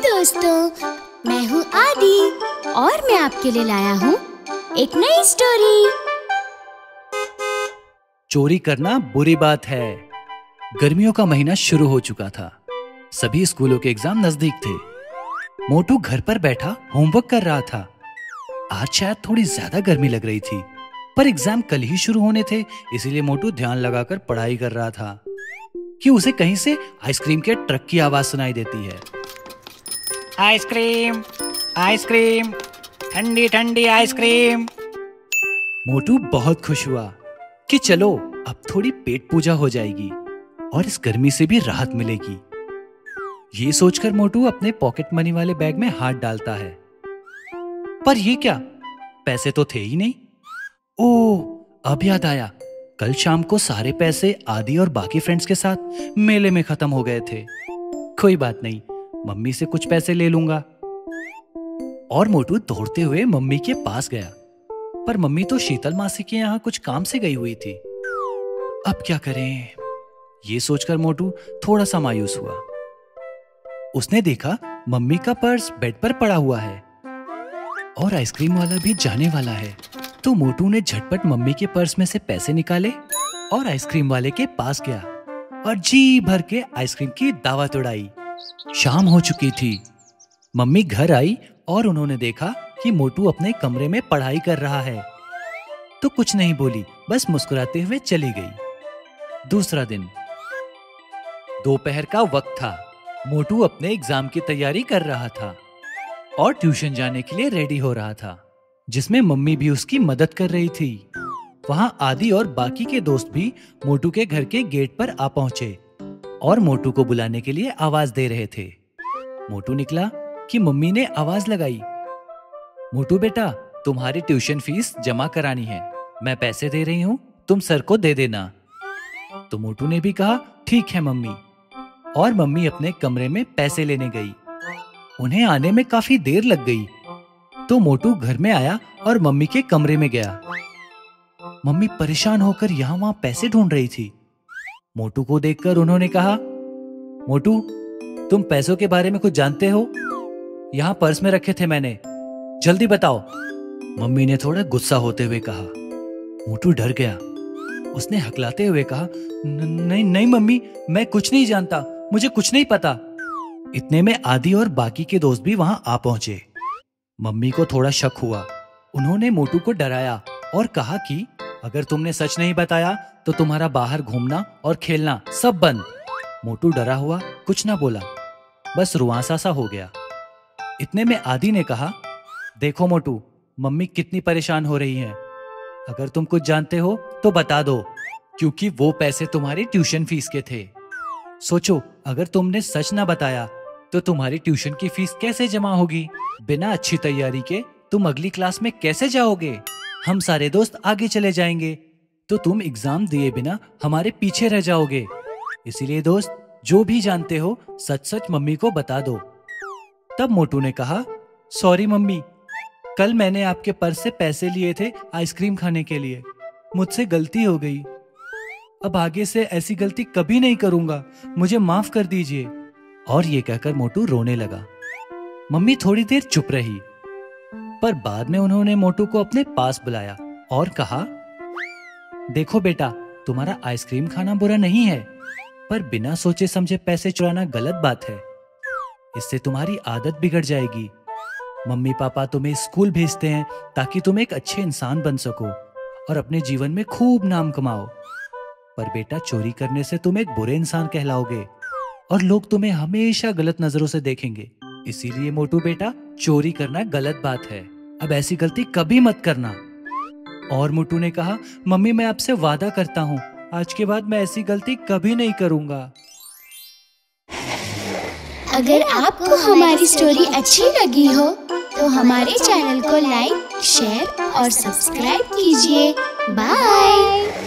दोस्तों, मैं हूँ आदि और मैं आपके लिए लाया हूँ एक नई स्टोरी। चोरी करना बुरी बात है। गर्मियों का महीना शुरू हो चुका था। सभी स्कूलों के एग्जाम नजदीक थे। मोटू घर पर बैठा होमवर्क कर रहा था। आज शायद थोड़ी ज्यादा गर्मी लग रही थी, पर एग्जाम कल ही शुरू होने थे, इसीलिए मोटू ध्यान लगाकर पढ़ाई कर रहा था कि उसे कहीं से आइसक्रीम के ट्रक की आवाज सुनाई देती है। आइसक्रीम, आइसक्रीम, ठंडी ठंडी आइसक्रीम। मोटू बहुत खुश हुआ कि चलो अब थोड़ी पेट पूजा हो जाएगी और इस गर्मी से भी राहत मिलेगी। ये सोचकर मोटू अपने पॉकेट मनी वाले बैग में हाथ डालता है, पर ये क्या, पैसे तो थे ही नहीं। ओह, अब याद आया, कल शाम को सारे पैसे आदि और बाकी फ्रेंड्स के साथ मेले में खत्म हो गए थे। कोई बात नहीं, मम्मी से कुछ पैसे ले लूंगा। और मोटू दौड़ते हुए मम्मी के पास गया, पर मम्मी तो शीतल मासी के यहाँ कुछ काम से गई हुई थी। अब क्या करें, ये सोचकर मोटू थोड़ा सा मायूस हुआ। उसने देखा मम्मी का पर्स बेड पर पड़ा हुआ है और आइसक्रीम वाला भी जाने वाला है। तो मोटू ने झटपट मम्मी के पर्स में से पैसे निकाले और आइसक्रीम वाले के पास गया और जी भर के आइसक्रीम की दावत उड़ाई। शाम हो चुकी थी। मम्मी घर आई और उन्होंने देखा कि मोटू अपने कमरे में पढ़ाई कर रहा है, तो कुछ नहीं बोली, बस मुस्कुराते हुए चली गई। दूसरा दिन, दोपहर का वक्त था। मोटू अपने एग्जाम की तैयारी कर रहा था और ट्यूशन जाने के लिए रेडी हो रहा था, जिसमें मम्मी भी उसकी मदद कर रही थी। वहां आदि और बाकी के दोस्त भी मोटू के घर के गेट पर आ पहुंचे और मोटू को बुलाने के लिए आवाज दे रहे थे। मोटू निकला कि मम्मी ने आवाज लगाई, मोटू बेटा, तुम्हारी ट्यूशन फीस जमा करानी है, मैं पैसे दे रही हूँ, तुम सर को दे देना। तो मोटू ने भी कहा, ठीक है मम्मी। और मम्मी अपने कमरे में पैसे लेने गई। उन्हें आने में काफी देर लग गई, तो मोटू घर में आया और मम्मी के कमरे में गया। मम्मी परेशान होकर यहाँ वहां पैसे ढूंढ रही थी। मोटू को देखकर उन्होंने कहा, मोटू, तुम पैसों के बारे में कुछ जानते हो? यहाँ पर्स में रखे थे मैंने, जल्दी बताओ। मम्मी ने थोड़ा गुस्सा होते हुए कहा। मोटू डर गया। उसने हकलाते हुए कहा, नहीं नहीं मम्मी, मैं कुछ नहीं जानता, मुझे कुछ नहीं पता। इतने में आदि और बाकी के दोस्त भी वहां आ पहुंचे। मम्मी को थोड़ा शक हुआ। उन्होंने मोटू को डराया और कहा कि अगर तुमने सच नहीं बताया तो तुम्हारा बाहर घूमना और खेलना सब बंद। मोटू डरा हुआ कुछ ना बोला, बस रुआंसा सा हो गया। इतने में आदि ने कहा, देखो मोटू, मम्मी कितनी परेशान हो रही हैं। अगर तुम कुछ जानते हो तो बता दो, क्योंकि वो पैसे तुम्हारी ट्यूशन फीस के थे। सोचो, अगर तुमने सच ना बताया तो तुम्हारी ट्यूशन की फीस कैसे जमा होगी? बिना अच्छी तैयारी के तुम अगली क्लास में कैसे जाओगे? हम सारे दोस्त आगे चले जाएंगे, तो तुम एग्जाम दिए बिना हमारे पीछे रह जाओगे। इसीलिए दोस्त, जो भी जानते हो सच सच मम्मी को बता दो। तब मोटू ने कहा, सॉरी मम्मी, कल मैंने आपके पर्स से पैसे लिए थे आइसक्रीम खाने के लिए, मुझसे गलती हो गई। अब आगे से ऐसी गलती कभी नहीं करूंगा, मुझे माफ कर दीजिए। और ये कहकर मोटू रोने लगा। मम्मी थोड़ी देर चुप रही, पर बाद में उन्होंने मोटू को अपने पास बुलाया और कहा, देखो बेटा, तुम्हारा आइसक्रीम खाना बुरा नहीं है, पर बिना सोचे समझे पैसे चुराना गलत बात है। इससे तुम्हारी आदत बिगड़ जाएगी। मम्मी पापा तुम्हें स्कूल भेजते हैं ताकि तुम एक अच्छे इंसान बन सको और अपने जीवन में खूब नाम कमाओ। पर बेटा, चोरी करने से तुम एक बुरे इंसान कहलाओगे और लोग तुम्हें हमेशा गलत नजरों से देखेंगे। इसीलिए मोटू बेटा, चोरी करना गलत बात है, अब ऐसी गलती कभी मत करना। और मोटू ने कहा, मम्मी, मैं आपसे वादा करता हूँ, आज के बाद मैं ऐसी गलती कभी नहीं करूंगा। अगर आपको हमारी स्टोरी अच्छी लगी हो तो हमारे चैनल को लाइक, शेयर और सब्सक्राइब कीजिए। बाय।